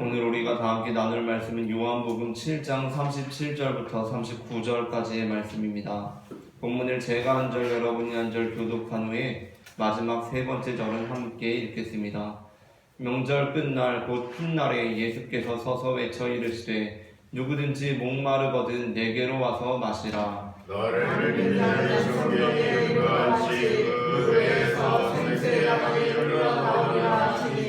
오늘 우리가 다 함께 나눌 말씀은 요한복음 7장 37절부터 39절까지의 말씀입니다. 본문을 제가 한 절, 여러분이 한 절 교독한 후에 마지막 세 번째 절은 함께 읽겠습니다. 명절 끝날 곧 훗날에 예수께서 서서 외쳐 이르시되 누구든지 목마르거든 내게로 와서 마시라. 너를 믿는 성경에 근거하시 그 배에서 생수가 흘러나오리라 하시니.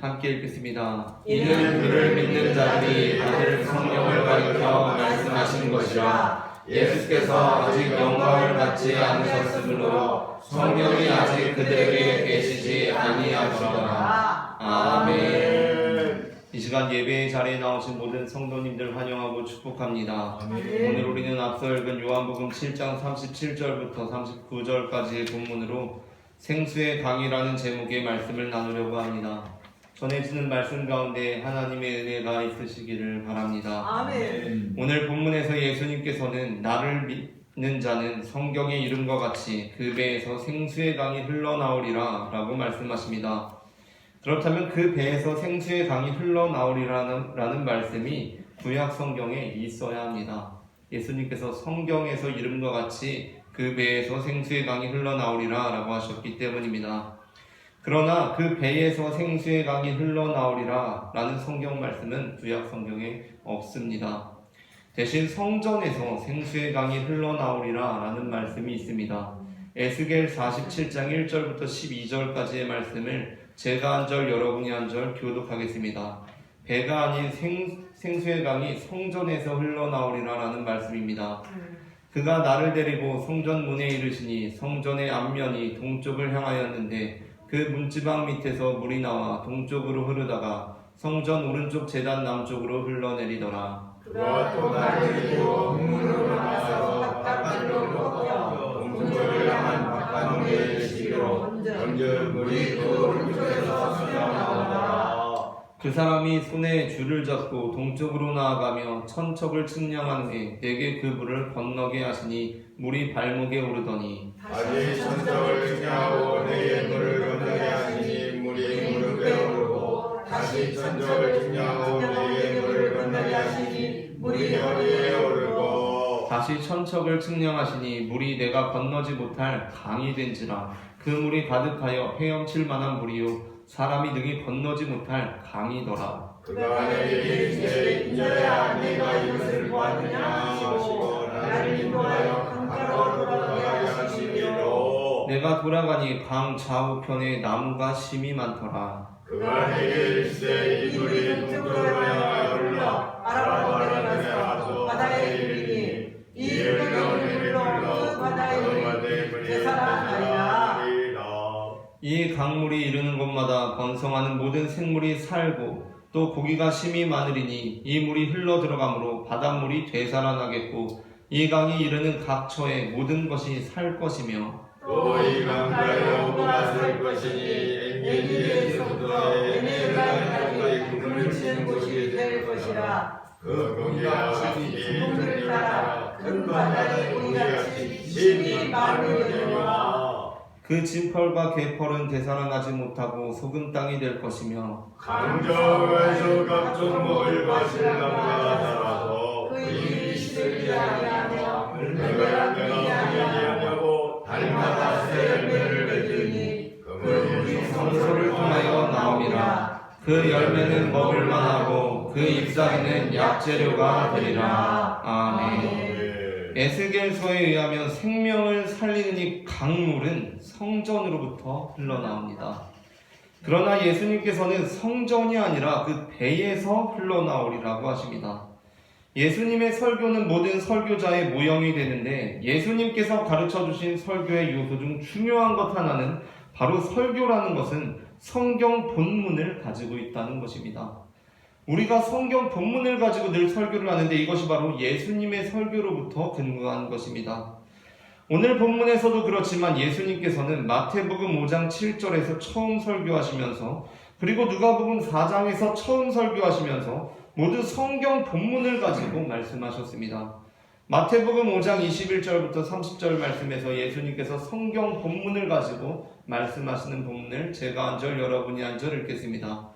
함께 읽겠습니다. 이는 그를 믿는 자들이 아들 성령을 가리켜 말씀하신 것이라. 예수께서 아직 영광을 받지 않으셨으므로 성령이 아직 그들에게 계시지 아니하시더라. 아멘. 이 시간 예배의 자리에 나오신 모든 성도님들 환영하고 축복합니다. 오늘 우리는 앞서 읽은 요한복음 7장 37절부터 39절까지의 본문으로 생수의 강이라는 제목의 말씀을 나누려고 합니다. 전해지는 말씀 가운데 하나님의 은혜가 있으시기를 바랍니다. 아멘. 오늘 본문에서 예수님께서는 나를 믿는 자는 성경의 이름과 같이 그 배에서 생수의 강이 흘러나오리라 라고 말씀하십니다. 그렇다면 그 배에서 생수의 강이 흘러나오리라는 말씀이 구약 성경에 있어야 합니다. 예수님께서 성경에서 이름과 같이 그 배에서 생수의 강이 흘러나오리라 라고 하셨기 때문입니다. 그러나 그 배에서 생수의 강이 흘러나오리라 라는 성경 말씀은 구약 성경에 없습니다. 대신 성전에서 생수의 강이 흘러나오리라 라는 말씀이 있습니다. 에스겔 47장 1절부터 12절까지의 말씀을 제가 한 절 여러분이 한 절 교독하겠습니다. 배가 아닌 생수의 강이 성전에서 흘러나오리라 라는 말씀입니다. 그가 나를 데리고 성전 문에 이르시니 성전의 앞면이 동쪽을 향하였는데 그 문지방 밑에서 물이 나와 동쪽으로 흐르다가 성전 오른쪽 제단 남쪽으로 흘러내리더라. 그가 또 나를 데리고 문으로 나가서 바깥으로 꺾여 동쪽을 향한 바깥문에 이르시기로 먼저 물이 그 오른쪽에서 흘러나오더라. 그 사람이 손에 줄을 잡고 동쪽으로 나아가며 천척을 측량한 후에 내게 그 물을 건너게 하시니 물이 발목에 오르더니 다시 천척을 측량하고 내게 물을 건너게 하시니 물이 무릎에 오르고 다시 천척을 측량하고 내게 물을 건너게 하시니 물이 허리에 오르고 다시 천척을 측량하시니 물이 내가 건너지 못할 강이 된지라. 그 물이 가득하여 헤엄칠 만한 물이요 사람이 능히 건너지 못할 강이더라. 그가 내게 이르시되 인자야 내가 이것을 보았느냐 하시고 나를 인도하여 강가로 돌아가게 하시기로 내가 돌아가니 강 좌우편에 나무가 심이 많더라. 그가 내게 이르시되 이 물이 동쪽으로 향하여 흘러 아라바로 내려가서 바다에 이르니 이 흘러오는 물로 그 바다에 물이 되살아나리라. 이 강물이 이르는 곳마다 번성하는 모든 생물이 살고 또 고기가 심이 많으리니 이 물이 흘러 들어가므로 바닷물이 되살아나겠고 이 강이 이르는 각 처에 모든 것이 살 것이며 또 이 강가에 오가 살 것이니 엔게디의 속도에 에네르가의 금을 치는 곳이 될 것이라. 그 고기가 같이 동들을 따라 큰 바다의 고기같이 심이 많으리라. 그 진펄과 개펄은 되살아나지 못하고 소금 땅이 될 것이며 강저에서 각종 먹을 것을 나무가 자라서 그 입이 시들지 아니하며 물매가 아니하고 달마다 새 열매를 맺으니 그 물이 성소를 통하여 나옵니다. 그 열매는 먹을 만하고 그 잎사귀는 약재료가 되리라. 아멘. 에스겔서에 의하면 생명을 살리는 이 강물은 성전으로부터 흘러나옵니다. 그러나 예수님께서는 성전이 아니라 그 배에서 흘러나오리라고 하십니다. 예수님의 설교는 모든 설교자의 모형이 되는데 예수님께서 가르쳐주신 설교의 요소 중 중요한 것 하나는 바로 설교라는 것은 성경 본문을 가지고 있다는 것입니다. 우리가 성경 본문을 가지고 늘 설교를 하는데 이것이 바로 예수님의 설교로부터 근거한 것입니다. 오늘 본문에서도 그렇지만 예수님께서는 마태복음 5장 7절에서 처음 설교하시면서 그리고 누가복음 4장에서 처음 설교하시면서 모두 성경 본문을 가지고 말씀하셨습니다. 마태복음 5장 21절부터 30절 말씀에서 예수님께서 성경 본문을 가지고 말씀하시는 본문을 제가 한 절 여러분이 한 절 읽겠습니다.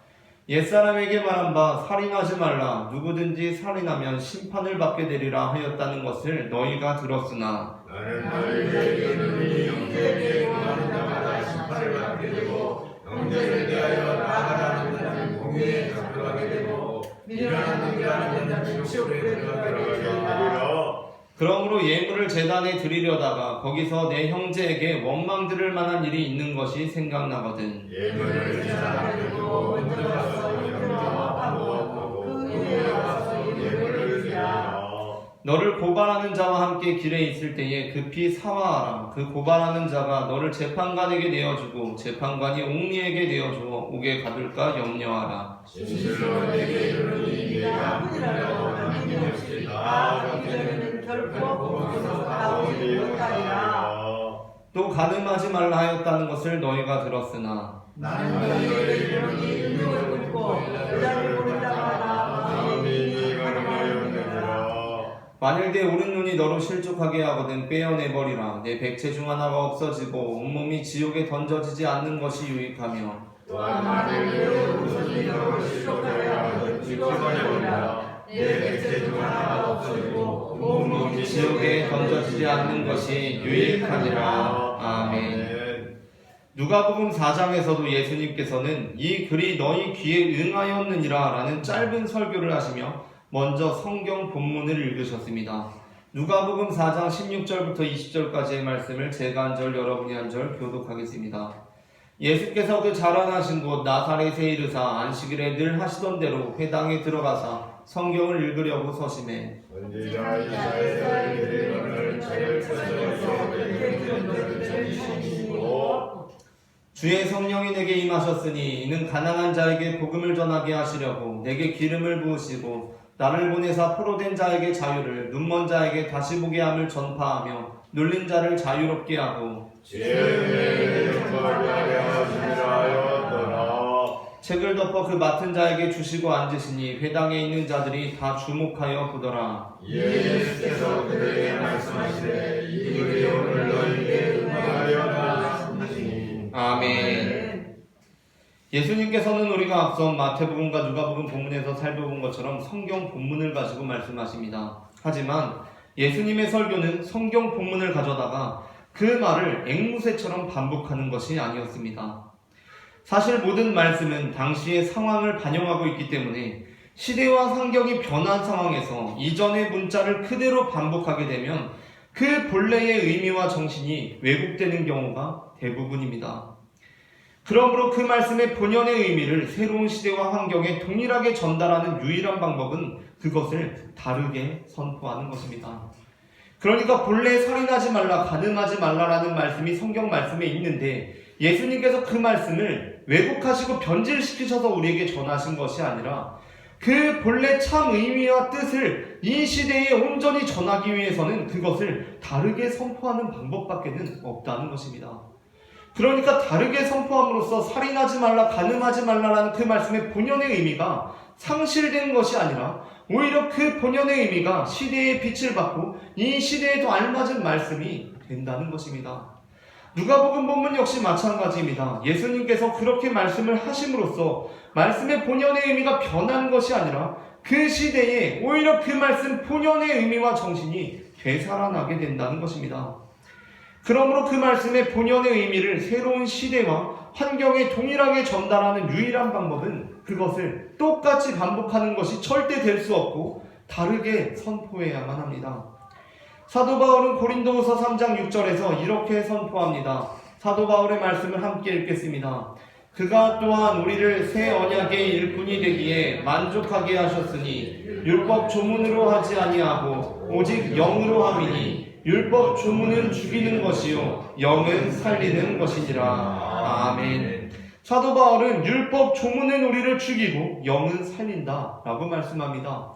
옛사람에게 말한 바 살인하지 말라 누구든지 살인하면 심판을 받게 되리라 하였다는 것을 너희가 들었으나 나는 너희에게 이르노니 형제에게 행하는 자마다 심판을 받게 되고 형제를 대하여 나가라는 자는 공의에 잡혀가게 되고 미련한 놈이라는 자는 지옥에 들어가게 되리라. 그러므로 예물을 제단에 드리려다가 거기서 내 형제에게 원망 들을 만한 일이 있는 것이 생각나거든. 예물을 제단에 두고 먼저 가서 형제와 반복하고 그 후에 와서 예물을 드리라. 너를 고발하는 자와 함께 길에 있을 때에 급히 사화하라. 그 고발하는 자가 너를 재판관에게 내어주고 재판관이 옥리에게 내어주어 옥에 가둘까 염려하라. 진실로 내게 이르노니 내가 아무리라도 남김이 없이 다 받게 되면 결코 거기서 나오지 못하리라. 또 가늠하지 말라 하였다는 것을 너희가 들었으나 나는 너희에게 이르노니 능력을 굽고 여자를 보는 자마다 마음이 가늠하였느니라. 만일 내 오른눈이 너로 실족하게 하거든 빼어내버리라. 내 백체 중 하나가 없어지고 온몸이 지옥에 던져지지 않는 것이 유익하며 또한 만일 내 오른손이 너를 실족하게 하거든 찍어버려버리라. 내 백체 중 하나가 없어지고 온몸이 지옥에 던져지지 않는 것이 유익하니라. 아멘. 누가복음 4장에서도 예수님께서는 이 글이 너희 귀에 응하였느니라 라는 짧은 설교를 하시며 먼저 성경 본문을 읽으셨습니다. 누가복음 4장 16절부터 20절까지의 말씀을 제가 한 절 여러분이 한 절 교독하겠습니다. 예수께서 그 자라나신 곳 나사렛에 이르사 안식일에 늘 하시던 대로 회당에 들어가사 성경을 읽으려고 서심해 언제나 이스라엘 이들을 저를 찾아서 백성들을 찾으시고 주의 성령이 내게 임하셨으니 이는 가난한 자에게 복음을 전하게 하시려고 내게 기름을 부으시고 나를 보내사 포로된 자에게 자유를 눈먼 자에게 다시 보게 함을 전파하며 눌린 자를 자유롭게 하고 죄의 영광을 하시리라 하였더라. 책을 덮어 그 맡은 자에게 주시고 앉으시니 회당에 있는 자들이 다 주목하여 보더라. 예수께서 그들에게 말씀하시되 이 글이 오늘 너희에게 응하려나 하시니. 아멘. 예수님께서는 우리가 앞선 마태복음과 누가복음 본문에서 살펴본 것처럼 성경 본문을 가지고 말씀하십니다. 하지만 예수님의 설교는 성경 본문을 가져다가 그 말을 앵무새처럼 반복하는 것이 아니었습니다. 사실 모든 말씀은 당시의 상황을 반영하고 있기 때문에 시대와 환경이 변한 상황에서 이전의 문자를 그대로 반복하게 되면 그 본래의 의미와 정신이 왜곡되는 경우가 대부분입니다. 그러므로 그 말씀의 본연의 의미를 새로운 시대와 환경에 동일하게 전달하는 유일한 방법은 그것을 다르게 선포하는 것입니다. 그러니까 본래 살인하지 말라, 가늠하지 말라라는 말씀이 성경 말씀에 있는데 예수님께서 그 말씀을 왜곡하시고 변질시키셔서 우리에게 전하신 것이 아니라 그 본래 참 의미와 뜻을 이 시대에 온전히 전하기 위해서는 그것을 다르게 선포하는 방법밖에는 없다는 것입니다. 그러니까 다르게 선포함으로써 살인하지 말라, 가늠하지 말라라는 그 말씀의 본연의 의미가 상실된 것이 아니라 오히려 그 본연의 의미가 시대의 빛을 받고 이 시대에도 알맞은 말씀이 된다는 것입니다. 누가복음 본문 역시 마찬가지입니다. 예수님께서 그렇게 말씀을 하심으로써 말씀의 본연의 의미가 변한 것이 아니라 그 시대에 오히려 그 말씀 본연의 의미와 정신이 되살아나게 된다는 것입니다. 그러므로 그 말씀의 본연의 의미를 새로운 시대와 환경에 동일하게 전달하는 유일한 방법은 그것을 똑같이 반복하는 것이 절대 될 수 없고 다르게 선포해야만 합니다. 사도 바울은 고린도후서 3장 6절에서 이렇게 선포합니다. 사도 바울의 말씀을 함께 읽겠습니다. 그가 또한 우리를 새 언약의 일꾼이 되기에 만족하게 하셨으니 율법 조문으로 하지 아니하고 오직 영으로 함이니 율법 조문은 죽이는 것이요 영은 살리는 것이니라. 아멘. 사도 바울은 율법 조문은 우리를 죽이고 영은 살린다 라고 말씀합니다.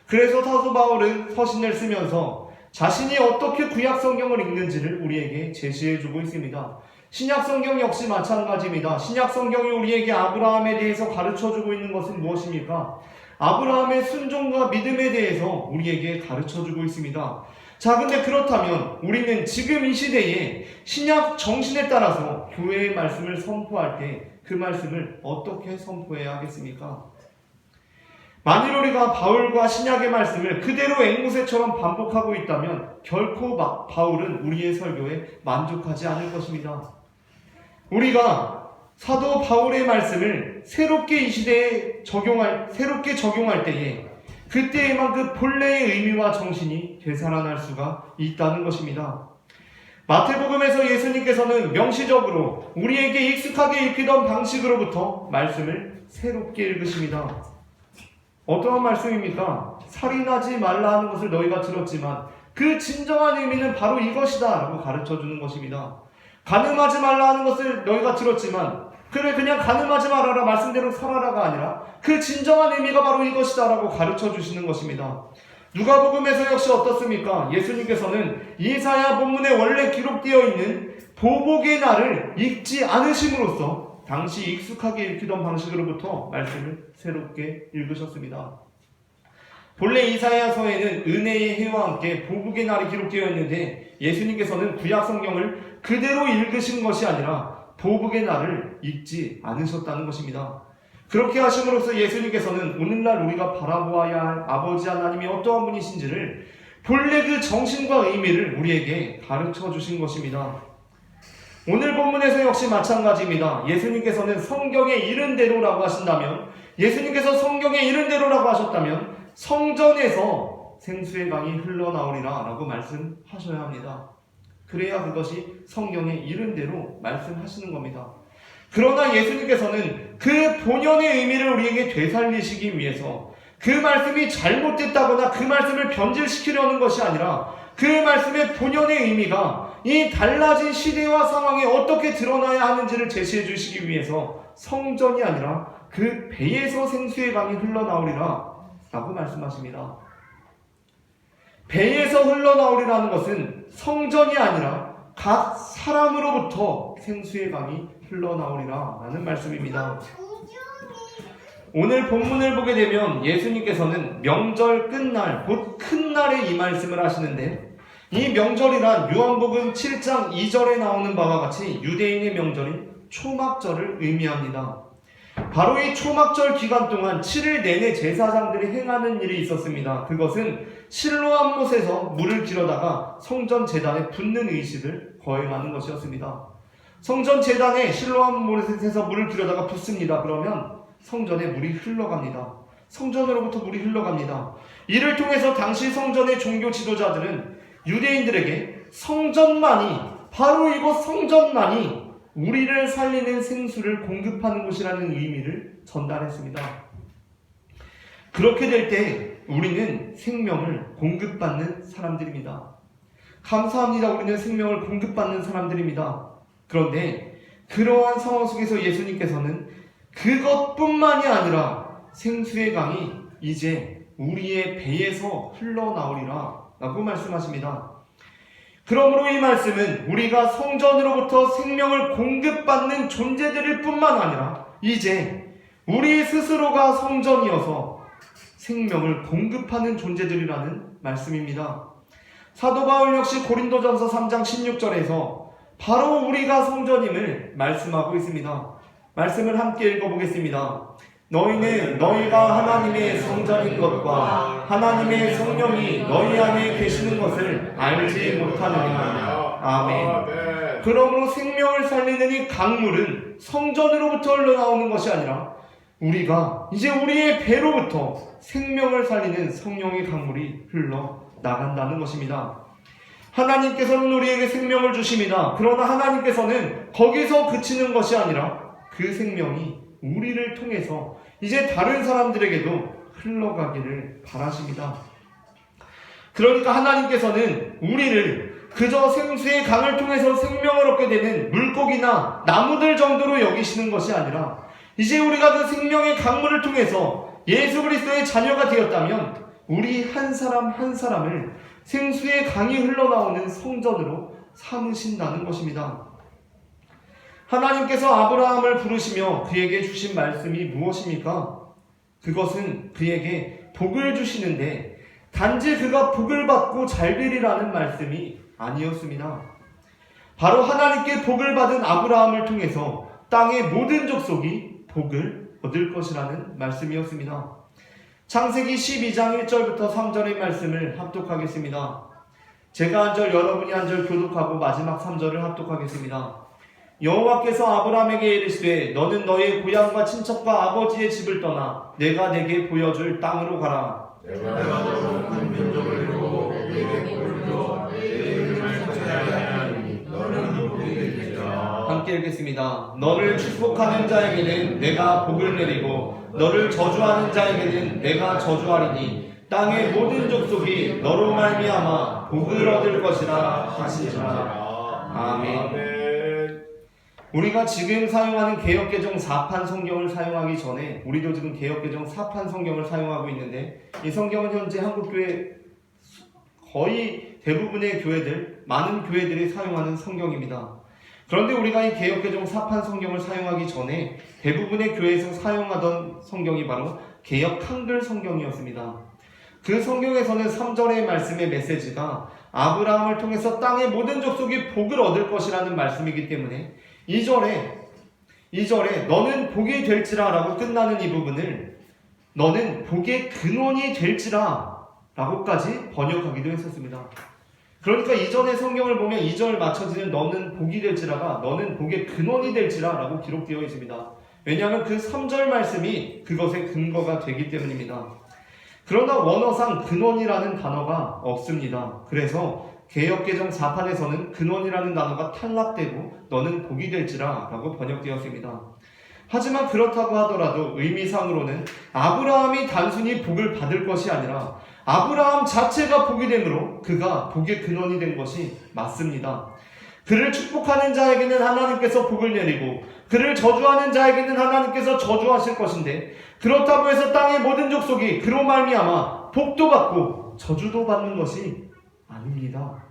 그래서 사도 바울은 서신을 쓰면서 자신이 어떻게 구약 성경을 읽는지를 우리에게 제시해주고 있습니다. 신약 성경 역시 마찬가지입니다. 신약 성경이 우리에게 아브라함에 대해서 가르쳐주고 있는 것은 무엇입니까? 아브라함의 순종과 믿음에 대해서 우리에게 가르쳐주고 있습니다. 자, 근데 그렇다면 우리는 지금 이 시대에 신약 정신에 따라서 교회의 말씀을 선포할 때 그 말씀을 어떻게 선포해야 하겠습니까? 만일 우리가 바울과 신약의 말씀을 그대로 앵무새처럼 반복하고 있다면 결코 바울은 우리의 설교에 만족하지 않을 것입니다. 우리가 사도 바울의 말씀을 새롭게 이 시대에 새롭게 적용할 때에 그때에만 그 본래의 의미와 정신이 되살아날 수가 있다는 것입니다. 마태복음에서 예수님께서는 명시적으로 우리에게 익숙하게 읽히던 방식으로부터 말씀을 새롭게 읽으십니다. 어떠한 말씀입니까? 살인하지 말라 하는 것을 너희가 들었지만 그 진정한 의미는 바로 이것이다 라고 가르쳐주는 것입니다. 간음하지 말라 하는 것을 너희가 들었지만 그래 그냥 간음하지 말아라 말씀대로 살아라가 아니라 그 진정한 의미가 바로 이것이다 라고 가르쳐주시는 것입니다. 누가복음에서 역시 어떻습니까? 예수님께서는 이사야 본문에 원래 기록되어 있는 보복의 날을 읽지 않으심으로써 당시 익숙하게 읽히던 방식으로부터 말씀을 새롭게 읽으셨습니다. 본래 이사야서에는 은혜의 해와 함께 보복의 날이 기록되어 있는데 예수님께서는 구약 성경을 그대로 읽으신 것이 아니라 보복의 날을 읽지 않으셨다는 것입니다. 그렇게 하심으로써 예수님께서는 오늘날 우리가 바라보아야 할 아버지 하나님이 어떠한 분이신지를 본래 그 정신과 의미를 우리에게 가르쳐 주신 것입니다. 오늘 본문에서 역시 마찬가지입니다. 예수님께서는 성경에 이른 대로라고 하신다면, 예수님께서 성경에 이른 대로라고 하셨다면 성전에서 생수의 강이 흘러나오리라 라고 말씀하셔야 합니다. 그래야 그것이 성경에 이른 대로 말씀하시는 겁니다. 그러나 예수님께서는 그 본연의 의미를 우리에게 되살리시기 위해서 그 말씀이 잘못됐다거나 그 말씀을 변질시키려는 것이 아니라 그 말씀의 본연의 의미가 이 달라진 시대와 상황에 어떻게 드러나야 하는지를 제시해 주시기 위해서 성전이 아니라 그 배에서 생수의 강이 흘러나오리라 라고 말씀하십니다. 배에서 흘러나오리라는 것은 성전이 아니라 각 사람으로부터 생수의 강이 흘러나오리라 라는 말씀입니다. 오늘 본문을 보게 되면 예수님께서는 명절 끝날, 곧 큰 날에 이 말씀을 하시는데 이 명절이란 요한복음 7장 2절에 나오는 바와 같이 유대인의 명절인 초막절을 의미합니다. 바로 이 초막절 기간 동안 7일 내내 제사장들이 행하는 일이 있었습니다. 그것은 실로암 못에서 물을 길어다가 성전 제단에 붓는 의식을 거행하는 것이었습니다. 성전 제단에 실로암 못에서 물을 길어다가 붓습니다. 그러면 성전에 물이 흘러갑니다. 성전으로부터 물이 흘러갑니다. 이를 통해서 당시 성전의 종교 지도자들은 유대인들에게 성전만이, 바로 이곳 성전만이 우리를 살리는 생수를 공급하는 곳이라는 의미를 전달했습니다. 그렇게 될 때 우리는 생명을 공급받는 사람들입니다. 감사합니다. 우리는 생명을 공급받는 사람들입니다. 그런데 그러한 상황 속에서 예수님께서는 그것뿐만이 아니라 생수의 강이 이제 우리의 배에서 흘러나오리라 라고 말씀하십니다. 그러므로 이 말씀은 우리가 성전으로부터 생명을 공급받는 존재들일 뿐만 아니라 이제 우리 스스로가 성전이어서 생명을 공급하는 존재들이라는 말씀입니다. 사도 바울 역시 고린도전서 3장 16절에서 바로 우리가 성전임을 말씀하고 있습니다. 말씀을 함께 읽어보겠습니다. 너희는 너희가 하나님의 성전인 것과 하나님의 성령이 너희 안에 계시는 것을 알지 못하느냐. 아멘. 그러므로 생명을 살리는 이 강물은 성전으로부터 흘러나오는 것이 아니라 우리가 이제 우리의 배로부터 생명을 살리는 성령의 강물이 흘러나간다는 것입니다. 하나님께서는 우리에게 생명을 주십니다. 그러나 하나님께서는 거기서 그치는 것이 아니라 그 생명이 우리를 통해서 이제 다른 사람들에게도 흘러가기를 바라십니다. 그러니까 하나님께서는 우리를 그저 생수의 강을 통해서 생명을 얻게 되는 물고기나 나무들 정도로 여기시는 것이 아니라 이제 우리가 그 생명의 강물을 통해서 예수 그리스도의 자녀가 되었다면 우리 한 사람 한 사람을 생수의 강이 흘러나오는 성전으로 삼으신다는 것입니다. 하나님께서 아브라함을 부르시며 그에게 주신 말씀이 무엇입니까? 그것은 그에게 복을 주시는데 단지 그가 복을 받고 잘 되리라는 말씀이 아니었습니다. 바로 하나님께 복을 받은 아브라함을 통해서 땅의 모든 족속이 복을 얻을 것이라는 말씀이었습니다. 창세기 12장 1절부터 3절의 말씀을 합독하겠습니다. 제가 한 절, 여러분이 한 절 교독하고 마지막 3절을 합독하겠습니다. 여호와께서 아브라함에게 이르시되 너는 너의 고향과 친척과 아버지의 집을 떠나 내가 내게 보여줄 땅으로 가라. 내가 너로 큰 민족을 이루고 내게 복을 줘 내 이름을 찬양하게 하리니 너는 복이 되리라. 함께 읽겠습니다. 너를 축복하는 자에게는 내가 복을 내리고 너를 저주하는 자에게는 내가 저주하리니 땅의 모든 족속이 너로 말미암아 복을 얻을 것이라 하시니라. 아멘. 우리가 지금 사용하는 개역개정 4판 성경을 사용하기 전에 우리도 지금 개역개정 4판 성경을 사용하고 있는데 이 성경은 현재 한국교회 거의 대부분의 교회들, 많은 교회들이 사용하는 성경입니다. 그런데 우리가 이 개역개정 4판 성경을 사용하기 전에 대부분의 교회에서 사용하던 성경이 바로 개역 한글 성경이었습니다. 그 성경에서는 3절의 말씀의 메시지가 아브라함을 통해서 땅의 모든 족속이 복을 얻을 것이라는 말씀이기 때문에 2절에 너는 복이 될지라 라고 끝나는 이 부분을 너는 복의 근원이 될지라 라고까지 번역하기도 했었습니다. 그러니까 이전의 성경을 보면 2절 맞춰지는 너는 복이 될지라가 너는 복의 근원이 될지라 라고 기록되어 있습니다. 왜냐하면 그 3절 말씀이 그것의 근거가 되기 때문입니다. 그러나 원어상 근원이라는 단어가 없습니다. 그래서 개역개정 4판에서는 근원이라는 단어가 탈락되고 너는 복이 될지라 라고 번역되었습니다. 하지만 그렇다고 하더라도 의미상으로는 아브라함이 단순히 복을 받을 것이 아니라 아브라함 자체가 복이 되므로 그가 복의 근원이 된 것이 맞습니다. 그를 축복하는 자에게는 하나님께서 복을 내리고 그를 저주하는 자에게는 하나님께서 저주하실 것인데 그렇다고 해서 땅의 모든 족속이 그로 말미암아 복도 받고 저주도 받는 것이 아닙니다.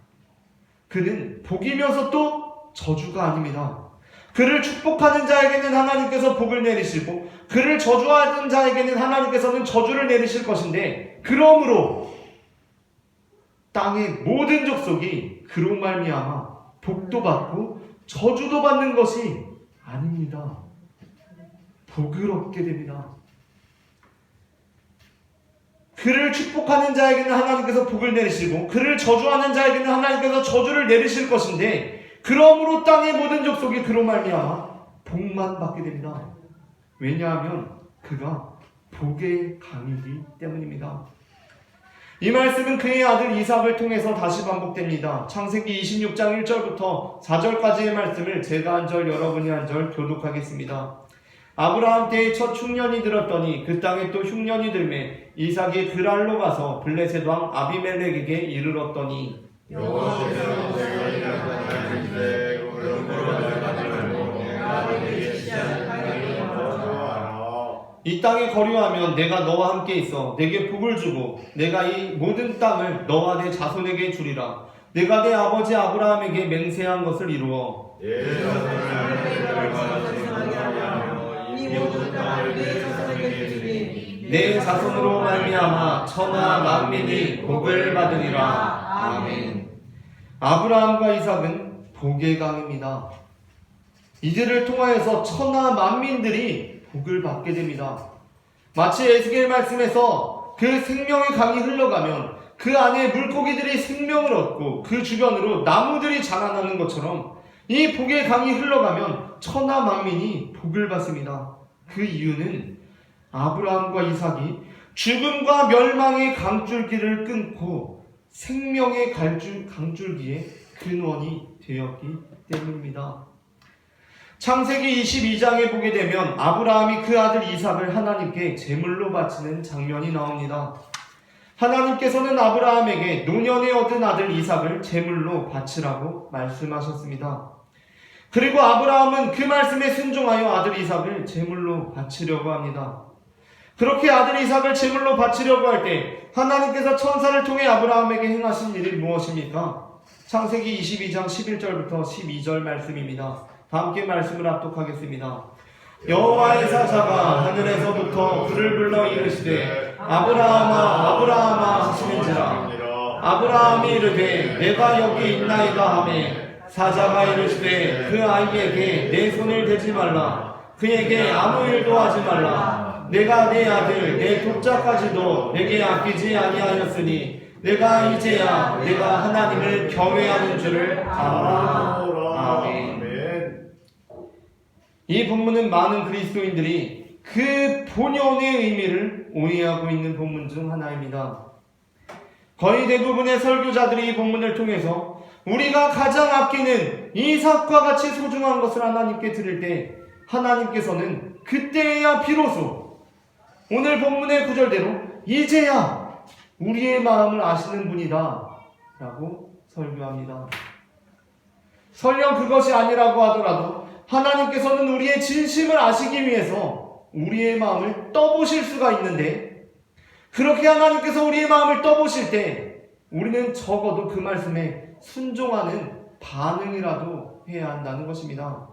그는 복이면서 또 저주가 아닙니다. 그를 축복하는 자에게는 하나님께서 복을 내리시고 그를 저주하는 자에게는 하나님께서는 저주를 내리실 것인데 그러므로 땅의 모든 족속이 그로 말미암아 복도 받고 저주도 받는 것이 아닙니다. 복을 얻게 됩니다. 그를 축복하는 자에게는 하나님께서 복을 내리시고 그를 저주하는 자에게는 하나님께서 저주를 내리실 것인데 그러므로 땅의 모든 족속이 그로 말미암아 복만 받게 됩니다. 왜냐하면 그가 복의 강이기 때문입니다. 이 말씀은 그의 아들 이삭을 통해서 다시 반복됩니다. 창세기 26장 1절부터 4절까지의 말씀을 제가 한 절 여러분이 한 절 교독하겠습니다. 아브라함 때의 첫 흉년이 들었더니 그 땅에 또 흉년이 들매 이삭이 그랄로 가서 블레셋 왕 아비멜렉에게 이르렀더니 여호와께서 내가 이르렀는데 그러므로 내가 들고 내가 너에게 시작을 하리니 거주하라. 이 땅에 거류하면 내가 너와 함께 있어 내게 복을 주고 내가 이 모든 땅을 너와 내 자손에게 주리라. 내가 내 아버지 아브라함에게 맹세한 것을 이루어 내 자손을 이 모든 땅을 내 자손에게 주리니 내 자손으로 말미암아 천하 만민이 복을 받으리라. 아멘. 아브라함과 이삭은 복의 강입니다. 이들을 통하여서 천하 만민들이 복을 받게 됩니다. 마치 에스겔 말씀에서 그 생명의 강이 흘러가면 그 안에 물고기들이 생명을 얻고 그 주변으로 나무들이 자라나는 것처럼 이 복의 강이 흘러가면 천하 만민이 복을 받습니다. 그 이유는 아브라함과 이삭이 죽음과 멸망의 강줄기를 끊고 생명의 강줄기의 근원이 되었기 때문입니다. 창세기 22장에 보게 되면 아브라함이 그 아들 이삭을 하나님께 제물로 바치는 장면이 나옵니다. 하나님께서는 아브라함에게 노년에 얻은 아들 이삭을 제물로 바치라고 말씀하셨습니다. 그리고 아브라함은 그 말씀에 순종하여 아들 이삭을 제물로 바치려고 합니다. 그렇게 아들 이삭을 제물로 바치려고 할 때 하나님께서 천사를 통해 아브라함에게 행하신 일이 무엇입니까? 창세기 22장 11절부터 12절 말씀입니다. 다 함께 말씀을 합독하겠습니다. 여호와의 사자가 하늘에서부터 그를 불러 이르시되 아브라함아 아브라함아 하시는지라. 아브라함이 이르되 내가 여기 있나이다 하매 사자가 이르시되 그 아이에게 내 손을 대지 말라. 그에게 아무 일도 하지 말라. 내가 내 아들 내 독자까지도 내게 아끼지 아니하였으니 내가 이제야 내가 하나님을 경외하는 줄을 알아. 아멘. 이 본문은 많은 그리스도인들이 그 본연의 의미를 오해하고 있는 본문 중 하나입니다. 거의 대부분의 설교자들이 이 본문을 통해서 우리가 가장 아끼는 이삭과 같이 소중한 것을 하나님께 드릴 때 하나님께서는 그때야 비로소 오늘 본문의 구절대로 이제야 우리의 마음을 아시는 분이다 라고 설교합니다. 설령 그것이 아니라고 하더라도 하나님께서는 우리의 진심을 아시기 위해서 우리의 마음을 떠보실 수가 있는데, 그렇게 하나님께서 우리의 마음을 떠보실 때 우리는 적어도 그 말씀에 순종하는 반응이라도 해야 한다는 것입니다.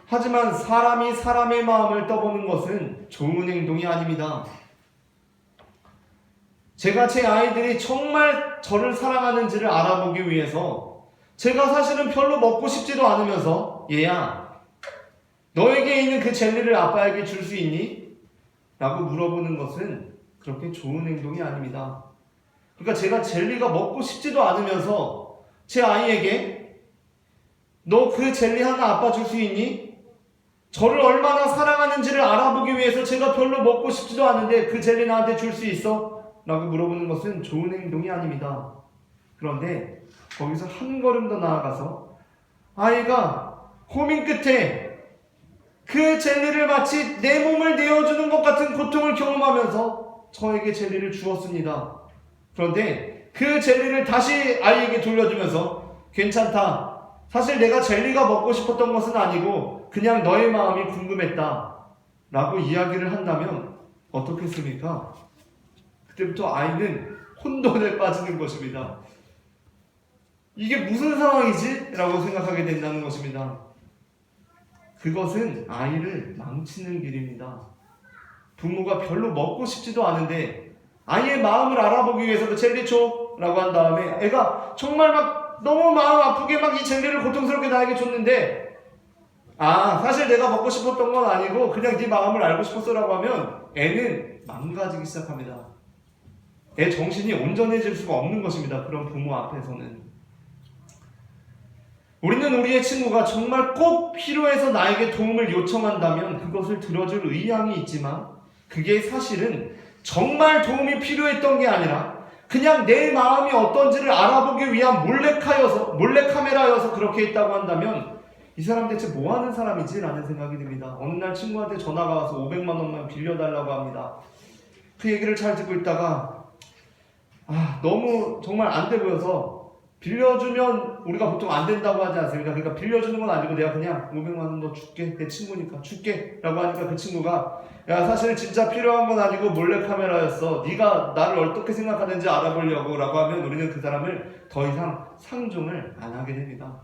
하지만 사람이 사람의 마음을 떠보는 것은 좋은 행동이 아닙니다. 제가 제 아이들이 정말 저를 사랑하는지를 알아보기 위해서 제가 사실은 별로 먹고 싶지도 않으면서 얘야, 너에게 있는 그 젤리를 아빠에게 줄 수 있니? 라고 물어보는 것은 그렇게 좋은 행동이 아닙니다. 그러니까 제가 젤리가 먹고 싶지도 않으면서 제 아이에게 너 그 젤리 하나 아빠 줄 수 있니? 저를 얼마나 사랑하는지를 알아보기 위해서 제가 별로 먹고 싶지도 않은데 그 젤리 나한테 줄 수 있어? 라고 물어보는 것은 좋은 행동이 아닙니다. 그런데 거기서 한 걸음 더 나아가서 아이가 고민 끝에 그 젤리를 마치 내 몸을 내어주는 것 같은 고통을 경험하면서 저에게 젤리를 주었습니다. 그런데 그 젤리를 다시 아이에게 돌려주면서 괜찮다. 사실 내가 젤리가 먹고 싶었던 것은 아니고 그냥 너의 마음이 궁금했다 라고 이야기를 한다면 어떻겠습니까? 그때부터 아이는 혼돈에 빠지는 것입니다. 이게 무슨 상황이지? 라고 생각하게 된다는 것입니다. 그것은 아이를 망치는 길입니다. 부모가 별로 먹고 싶지도 않은데 아이의 마음을 알아보기 위해서 그 젤리 줘 라고 한 다음에 애가 정말 막 너무 마음 아프게 막 이 젤리를 고통스럽게 나에게 줬는데 사실 내가 먹고 싶었던 건 아니고 그냥 네 마음을 알고 싶었어 라고 하면 애는 망가지기 시작합니다. 애 정신이 온전해질 수가 없는 것입니다. 그런 부모 앞에서는. 우리는 우리의 친구가 정말 꼭 필요해서 나에게 도움을 요청한다면 그것을 들어줄 의향이 있지만 그게 사실은 정말 도움이 필요했던 게 아니라 그냥 내 마음이 어떤지를 알아보기 위한 몰래카메라여서 그렇게 했다고 한다면 이 사람 대체 뭐 하는 사람이지? 라는 생각이 듭니다. 어느 날 친구한테 전화가 와서 500만 원만 빌려달라고 합니다. 그 얘기를 잘 듣고 있다가 너무 정말 안 돼 보여서 빌려주면 우리가 보통 안 된다고 하지 않습니까? 그러니까 빌려주는 건 아니고 내가 그냥 500만 원 너 줄게. 내 친구니까 줄게. 라고 하니까 그 친구가 야 사실 진짜 필요한 건 아니고 몰래카메라였어. 네가 나를 어떻게 생각하는지 알아보려고 라고 하면 우리는 그 사람을 더 이상 상종을 안 하게 됩니다.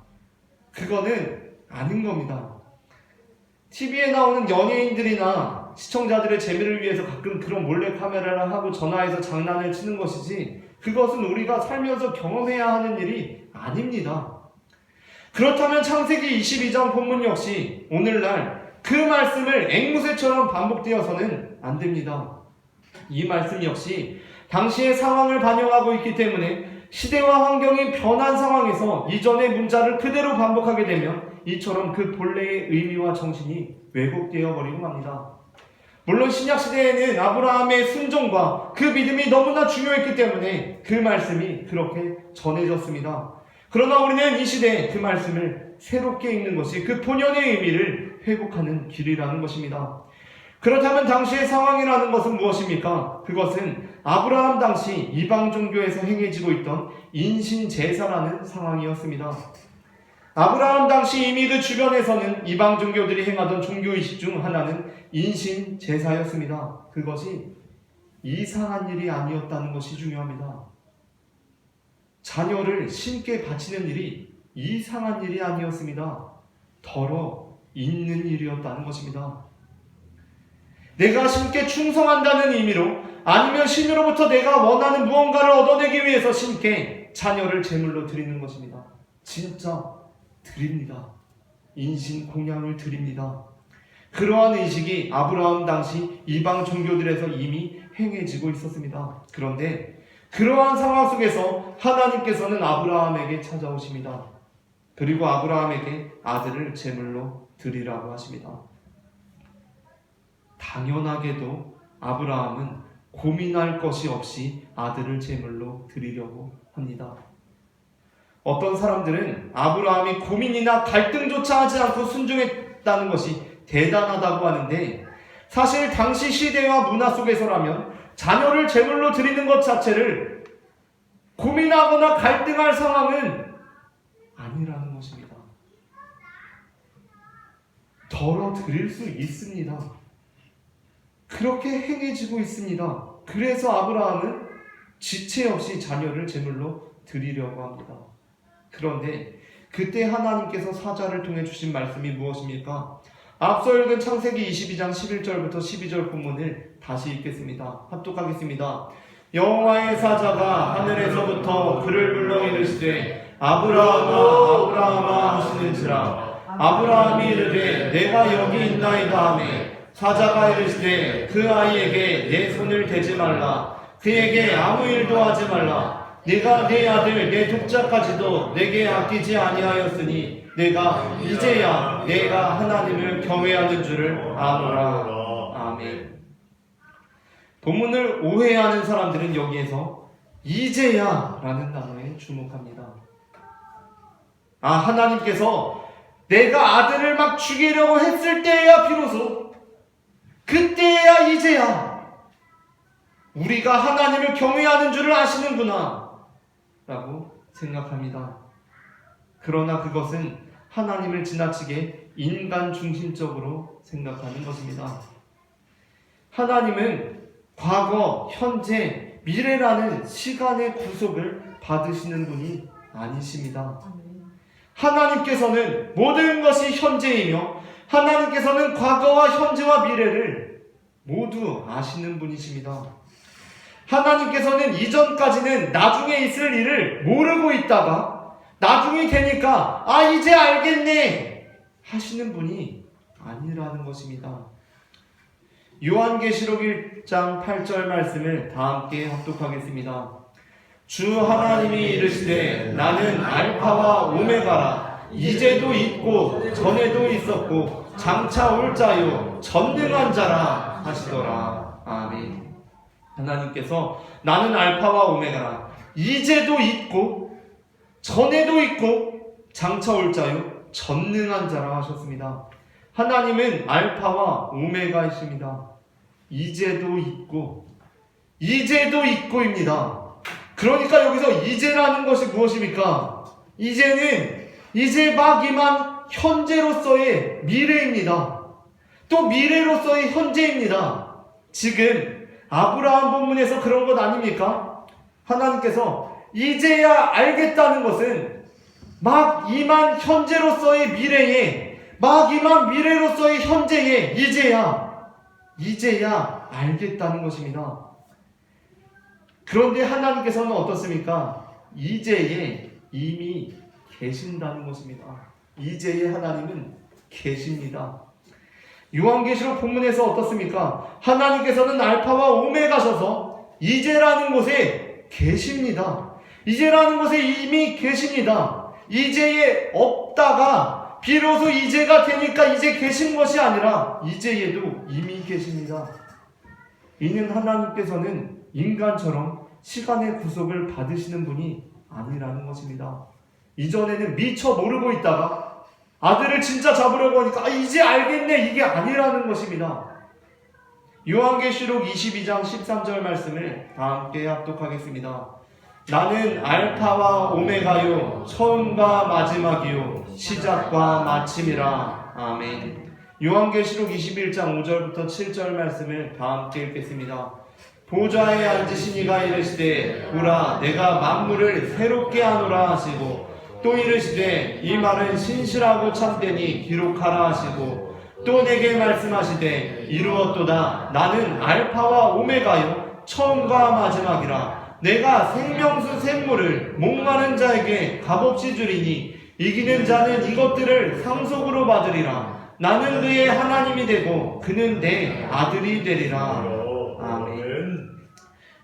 그거는 아닌 겁니다. TV에 나오는 연예인들이나 시청자들의 재미를 위해서 가끔 그런 몰래카메라를 하고 전화해서 장난을 치는 것이지 그것은 우리가 살면서 경험해야 하는 일이 아닙니다. 그렇다면 창세기 22장 본문 역시 오늘날 그 말씀을 앵무새처럼 반복되어서는 안 됩니다. 이 말씀 역시 당시의 상황을 반영하고 있기 때문에 시대와 환경이 변한 상황에서 이전의 문자를 그대로 반복하게 되면 이처럼 그 본래의 의미와 정신이 왜곡되어 버리고 맙니다. 물론 신약시대에는 아브라함의 순종과 그 믿음이 너무나 중요했기 때문에 그 말씀이 그렇게 전해졌습니다. 그러나 우리는 이 시대에 그 말씀을 새롭게 읽는 것이 그 본연의 의미를 회복하는 길이라는 것입니다. 그렇다면 당시의 상황이라는 것은 무엇입니까? 그것은 아브라함 당시 이방 종교에서 행해지고 있던 인신제사라는 상황이었습니다. 아브라함 당시 이미 그 주변에서는 이방 종교들이 행하던 종교의식 중 하나는 인신제사였습니다. 그것이 이상한 일이 아니었다는 것이 중요합니다. 자녀를 신께 바치는 일이 이상한 일이 아니었습니다. 더러 있는 일이었다는 것입니다. 내가 신께 충성한다는 의미로 아니면 신으로부터 내가 원하는 무언가를 얻어내기 위해서 신께 자녀를 제물로 드리는 것입니다. 진짜 드립니다. 인신 공양을 드립니다. 그러한 의식이 아브라함 당시 이방 종교들에서 이미 행해지고 있었습니다. 그런데 그러한 상황 속에서 하나님께서는 아브라함에게 찾아오십니다. 그리고 아브라함에게 아들을 제물로 드리라고 하십니다. 당연하게도 아브라함은 고민할 것이 없이 아들을 제물로 드리려고 합니다. 어떤 사람들은 아브라함이 고민이나 갈등조차 하지 않고 순종했다는 것이 대단하다고 하는데, 사실 당시 시대와 문화 속에서라면 자녀를 제물로 드리는 것 자체를 고민하거나 갈등할 상황은 아니라는 것입니다. 덜어 드릴 수 있습니다. 그렇게 행해지고 있습니다. 그래서 아브라함은 지체 없이 자녀를 제물로 드리려고 합니다. 그런데 그때 하나님께서 사자를 통해 주신 말씀이 무엇입니까? 앞서 읽은 창세기 22장 11절부터 12절 본문을 다시 읽겠습니다. 합독하겠습니다. 여호와의 사자가 하늘에서부터 그를 불러 이르시되 아브라함아 아브라함아 하시는지라. 아브라함이 이르되 내가 여기 있나이다 하매 사자가 이르시되 그 아이에게 내 손을 대지 말라. 그에게 아무 일도 하지 말라. 네가 내 아들 내 독자까지도 내게 아끼지 아니하였으니 내가 이제야 내가 하나님을 경외하는 줄을 아노라. 아멘. 본문을 오해하는 사람들은 여기에서 이제야 라는 단어에 주목합니다. 하나님께서 내가 아들을 막 죽이려고 했을 때야 비로소, 그때야 이제야 우리가 하나님을 경외하는 줄을 아시는구나 라고 생각합니다. 그러나 그것은 하나님을 지나치게 인간 중심적으로 생각하는 것입니다. 하나님은 과거, 현재, 미래라는 시간의 구속을 받으시는 분이 아니십니다. 하나님께서는 모든 것이 현재이며 하나님께서는 과거와 현재와 미래를 모두 아시는 분이십니다. 하나님께서는 이전까지는 나중에 있을 일을 모르고 있다가 나중이 되니까 이제 알겠네 하시는 분이 아니라는 것입니다. 요한계시록 1장 8절 말씀을 다 함께 합독하겠습니다. 주 하나님이 이르시되 나는 알파와 오메가라. 이제도 있고 전에도 있었고 장차 올 자요 전능한 자라 하시더라. 아멘. 하나님께서 나는 알파와 오메가라. 이제도 있고 전에도 있고 장차 올 자요 전능한 자라 하셨습니다. 하나님은 알파와 오메가이십니다. 이제도 있고 이제도 있고입니다. 그러니까 여기서 이제라는 것이 무엇입니까? 이제는 이제 막 임한 현재로서의 미래입니다. 또 미래로서의 현재입니다. 지금 아브라함 본문에서 그런 것 아닙니까? 하나님께서 이제야 알겠다는 것은 막 임한 현재로서의 미래에, 막 임한 미래로서의 현재에 이제야 알겠다는 것입니다. 그런데 하나님께서는 어떻습니까? 이제에 이미 계신다는 것입니다. 이제에 하나님은 계십니다. 요한계시록 본문에서 어떻습니까? 하나님께서는 알파와 오메가셔서 이제라는 곳에 계십니다. 이제라는 곳에 이미 계십니다. 이제에 없다가 비로소 이제가 되니까 이제 계신 것이 아니라 이제에도 이미 계십니다. 이는 하나님께서는 인간처럼 시간의 구속을 받으시는 분이 아니라는 것입니다. 이전에는 미처 모르고 있다가 아들을 진짜 잡으려고 하니까 이제 알겠네, 이게 아니라는 것입니다. 요한계시록 22장 13절 말씀을 다 함께 합독하겠습니다. 나는 알파와 오메가요 처음과 마지막이요 시작과 마침이라. 아멘. 요한계시록 21장 5절부터 7절 말씀을 다 함께 읽겠습니다. 보좌에 앉으신 이가 이르시되 보라 내가 만물을 새롭게 하노라 하시고 또 이르시되 이 말은 신실하고 참되니 기록하라 하시고 또 내게 말씀하시되 이루었도다. 나는 알파와 오메가요 처음과 마지막이라. 내가 생명수 샘물을 목마른 자에게 값없이 주리니 이기는 자는 이것들을 상속으로 받으리라. 나는 그의 하나님이 되고 그는 내 아들이 되리라. 아멘.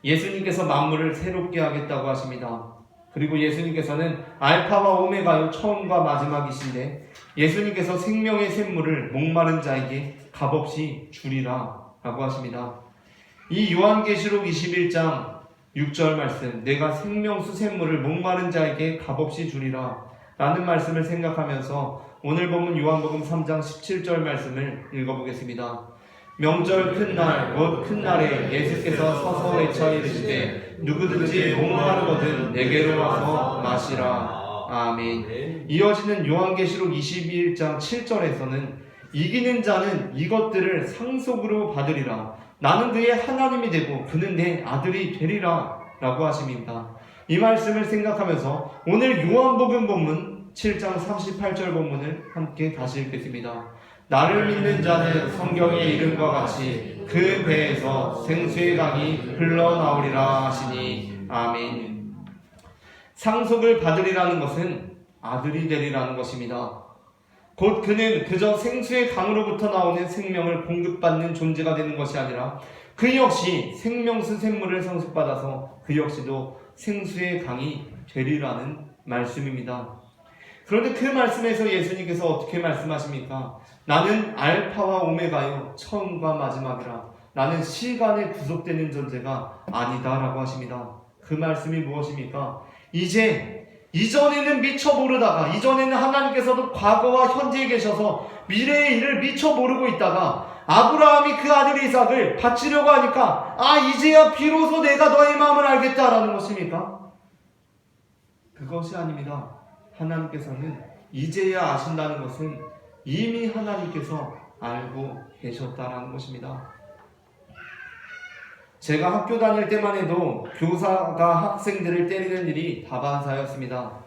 예수님께서 만물을 새롭게 하겠다고 하십니다. 그리고 예수님께서는 알파와 오메가요 처음과 마지막이신데 예수님께서 생명의 샘물을 목마른 자에게 값없이 주리라 라고 하십니다. 이 요한계시록 21장 6절 말씀, 내가 생명수 샘물을 목마른 자에게 값없이 주리라 라는 말씀을 생각하면서 오늘 본문 요한복음 3장 17절 말씀을 읽어보겠습니다. 명절 큰날 곧 큰날에 예수께서 서서 외쳐 이르시되 누구든지 목마르거든 내게로 와서 마시라. 아멘. 이어지는 요한계시록 22장 7절에서는 이기는 자는 이것들을 상속으로 받으리라. 나는 그의 하나님이 되고 그는 내 아들이 되리라 라고 하십니다. 이 말씀을 생각하면서 오늘 요한복음 본문 7장 38절 본문을 함께 다시 읽겠습니다. 나를 믿는 자는 성경의 이름과 같이 그 배에서 생수의 강이 흘러나오리라 하시니. 아멘. 상속을 받으리라는 것은 아들이 되리라는 것입니다. 곧 그는 그저 생수의 강으로부터 나오는 생명을 공급받는 존재가 되는 것이 아니라 그 역시 생명수 샘물을 상속받아서 그 역시도 생수의 강이 되리라는 말씀입니다. 그런데 그 말씀에서 예수님께서 어떻게 말씀하십니까? 나는 알파와 오메가요 처음과 마지막이라. 나는 시간에 구속되는 존재가 아니다 라고 하십니다. 그 말씀이 무엇입니까? 이전에는 미처 모르다가, 이전에는 하나님께서도 과거와 현재에 계셔서 미래의 일을 미처 모르고 있다가 아브라함이 그 아들 이삭을 바치려고 하니까 이제야 비로소 내가 너의 마음을 알겠다라는 것입니까? 그것이 아닙니다. 하나님께서는 이제야 아신다는 것은 이미 하나님께서 알고 계셨다라는 것입니다. 제가 학교 다닐 때만 해도 교사가 학생들을 때리는 일이 다반사였습니다.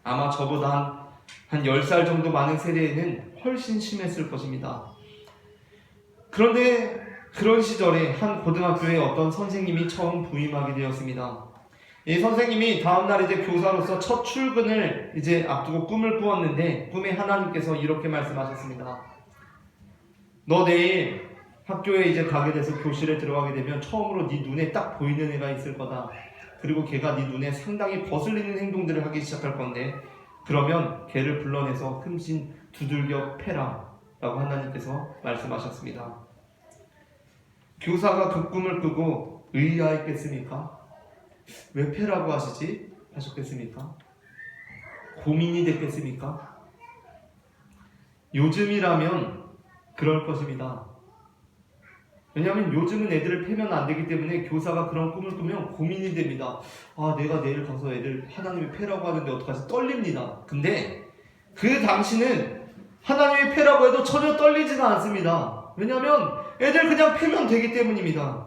아마 저보다 한 10살 정도 많은 세대에는 훨씬 심했을 것입니다. 그런데 그런 시절에 한 고등학교에 어떤 선생님이 처음 부임하게 되었습니다. 이 선생님이 다음날 이제 교사로서 첫 출근을 이제 앞두고 꿈을 꾸었는데 꿈에 하나님께서 이렇게 말씀하셨습니다. 너 내일 학교에 이제 가게 돼서 교실에 들어가게 되면 처음으로 네 눈에 딱 보이는 애가 있을 거다. 그리고 걔가 네 눈에 상당히 거슬리는 행동들을 하기 시작할 건데 그러면 걔를 불러내서 흠씬 두들겨 패라 라고 하나님께서 말씀하셨습니다. 교사가 그 꿈을 꾸고 의아했겠습니까? 왜 패라고 하시지? 하셨겠습니까? 고민이 됐겠습니까? 요즘이라면 그럴 것입니다. 왜냐하면 요즘은 애들을 패면 안 되기 때문에 교사가 그런 꿈을 꾸면 고민이 됩니다. 내가 내일 가서 애들 하나님이 패라고 하는데 어떡하지? 떨립니다. 근데 그 당시는 하나님이 패라고 해도 전혀 떨리지는 않습니다. 왜냐하면 애들 그냥 패면 되기 때문입니다.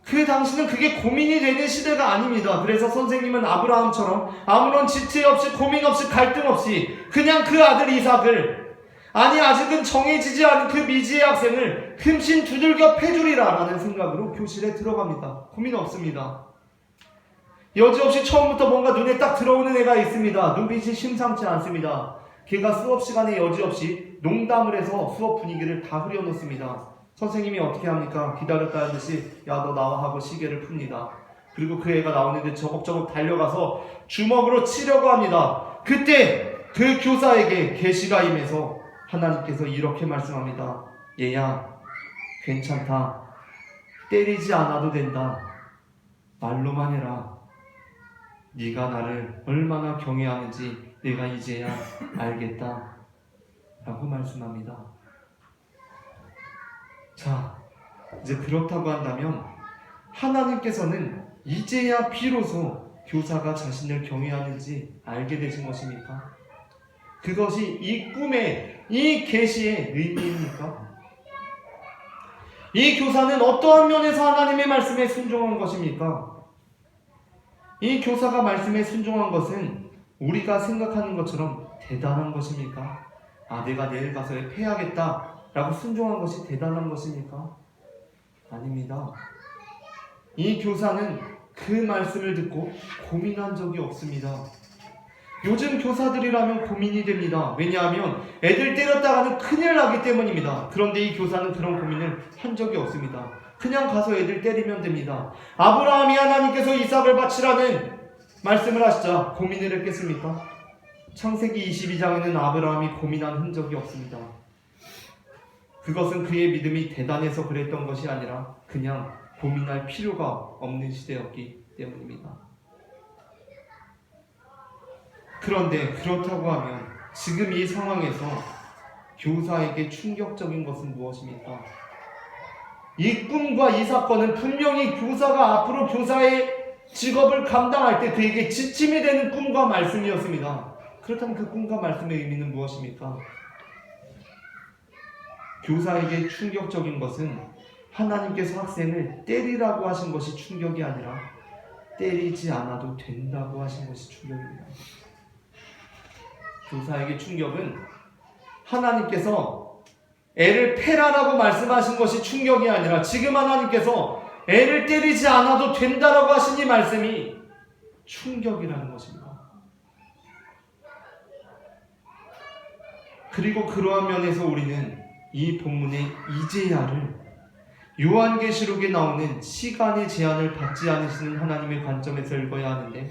그 당시는 그게 고민이 되는 시대가 아닙니다. 그래서 선생님은 아브라함처럼 아무런 지체 없이 고민 없이 갈등 없이 그냥 그 아들 이삭을 아직은 정해지지 않은 그 미지의 학생을 흠씬 두들겨 패주리라 라는 생각으로 교실에 들어갑니다. 고민 없습니다. 여지없이 처음부터 뭔가 눈에 딱 들어오는 애가 있습니다. 눈빛이 심상치 않습니다. 걔가 수업 시간에 여지없이 농담을 해서 수업 분위기를 다 흐려놓습니다. 선생님이 어떻게 합니까? 기다렸다는 듯이 야 너 나와 하고 시계를 풉니다. 그리고 그 애가 나오는데 저벅저벅 달려가서 주먹으로 치려고 합니다. 그때 그 교사에게 계시가 임해서 하나님께서 이렇게 말씀합니다. 얘야 괜찮다. 때리지 않아도 된다. 말로만 해라. 네가 나를 얼마나 경외하는지 내가 이제야 알겠다 라고 말씀합니다. 자, 이제 그렇다고 한다면 하나님께서는 이제야 비로소 교사가 자신을 경외하는지 알게 되신 것입니까? 그것이 이 꿈의 이 계시의 의미입니까? 이 교사는 어떠한 면에서 하나님의 말씀에 순종한 것입니까? 이 교사가 말씀에 순종한 것은 우리가 생각하는 것처럼 대단한 것입니까? 내가 내일 가서 패야겠다 라고 순종한 것이 대단한 것입니까? 아닙니다. 이 교사는 그 말씀을 듣고 고민한 적이 없습니다. 요즘 교사들이라면 고민이 됩니다. 왜냐하면 애들 때렸다가는 큰일 나기 때문입니다. 그런데 이 교사는 그런 고민을 한 적이 없습니다. 그냥 가서 애들 때리면 됩니다. 아브라함이 하나님께서 이삭을 바치라는 말씀을 하시자 고민을 했겠습니까? 창세기 22장에는 아브라함이 고민한 흔적이 없습니다. 그것은 그의 믿음이 대단해서 그랬던 것이 아니라 그냥 고민할 필요가 없는 시대였기 때문입니다. 그런데 그렇다고 하면 지금 이 상황에서 교사에게 충격적인 것은 무엇입니까? 이 꿈과 이 사건은 분명히 교사가 앞으로 교사의 직업을 감당할 때 그에게 지침이 되는 꿈과 말씀이었습니다. 그렇다면 그 꿈과 말씀의 의미는 무엇입니까? 교사에게 충격적인 것은 하나님께서 학생을 때리라고 하신 것이 충격이 아니라 때리지 않아도 된다고 하신 것이 충격입니다. 교사에게 충격은 하나님께서 애를 패라라고 말씀하신 것이 충격이 아니라 지금 하나님께서 애를 때리지 않아도 된다라고 하신 이 말씀이 충격이라는 것입니다. 그리고 그러한 면에서 우리는 이 본문의 이제야를 요한계시록에 나오는 시간의 제한을 받지 않으시는 하나님의 관점에서 읽어야 하는데,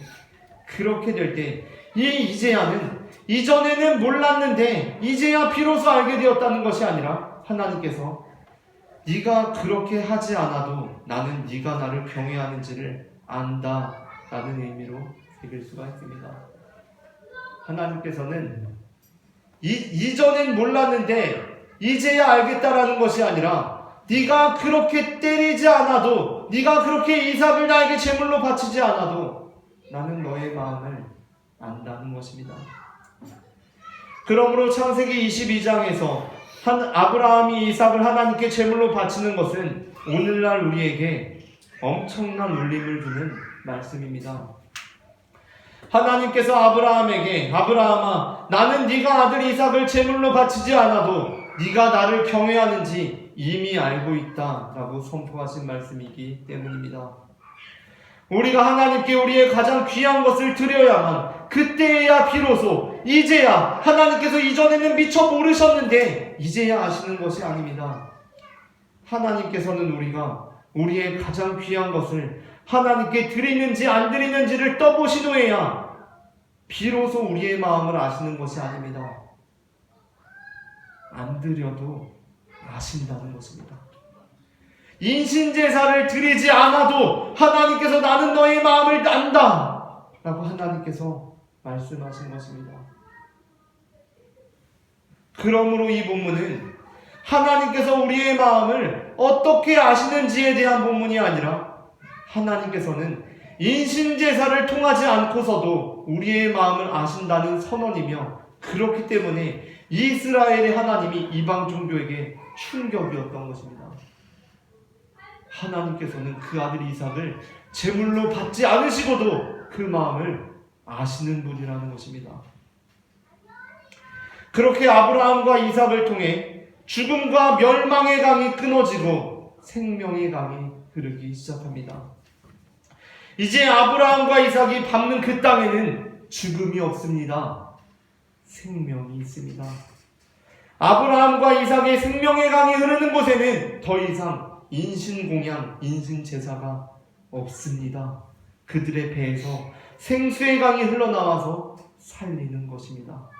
그렇게 될 때 이 이제야는 이전에는 몰랐는데 이제야 비로소 알게 되었다는 것이 아니라 하나님께서 네가 그렇게 하지 않아도 나는 네가 나를 경외하는지를 안다 라는 의미로 읽을 수가 있습니다. 하나님께서는 이전엔 몰랐는데 이제야 알겠다라는 것이 아니라 네가 그렇게 때리지 않아도, 네가 그렇게 이삭을 나에게 제물로 바치지 않아도 나는 너의 마음을 안다는 것입니다. 그러므로 창세기 22장에서 아브라함이 이삭을 하나님께 제물로 바치는 것은 오늘날 우리에게 엄청난 울림을 주는 말씀입니다. 하나님께서 아브라함에게 아브라함아, 나는 네가 아들 이삭을 제물로 바치지 않아도 네가 나를 경외하는지 이미 알고 있다 라고 선포하신 말씀이기 때문입니다. 우리가 하나님께 우리의 가장 귀한 것을 드려야만 그때야 비로소 이제야, 하나님께서 이전에는 미처 모르셨는데 이제야 아시는 것이 아닙니다. 하나님께서는 우리가 우리의 가장 귀한 것을 하나님께 드리는지 안 드리는지를 떠보신 후에야 비로소 우리의 마음을 아시는 것이 아닙니다. 안 드려도 아신다는 것입니다. 인신제사를 드리지 않아도 하나님께서 나는 너의 마음을 안다 라고 하나님께서 말씀하신 것입니다. 그러므로 이 본문은 하나님께서 우리의 마음을 어떻게 아시는지에 대한 본문이 아니라 하나님께서는 인신제사를 통하지 않고서도 우리의 마음을 아신다는 선언이며, 그렇기 때문에 이스라엘의 하나님이 이방 종교에게 충격이었던 것입니다. 하나님께서는 그 아들 이삭을 제물로 받지 않으시고도 그 마음을 아시는 분이라는 것입니다. 그렇게 아브라함과 이삭을 통해 죽음과 멸망의 강이 끊어지고 생명의 강이 흐르기 시작합니다. 이제 아브라함과 이삭이 밟는 그 땅에는 죽음이 없습니다. 생명이 있습니다. 아브라함과 이삭의 생명의 강이 흐르는 곳에는 더 이상 인신공양, 인신제사가 없습니다. 그들의 배에서 생수의 강이 흘러나와서 살리는 것입니다.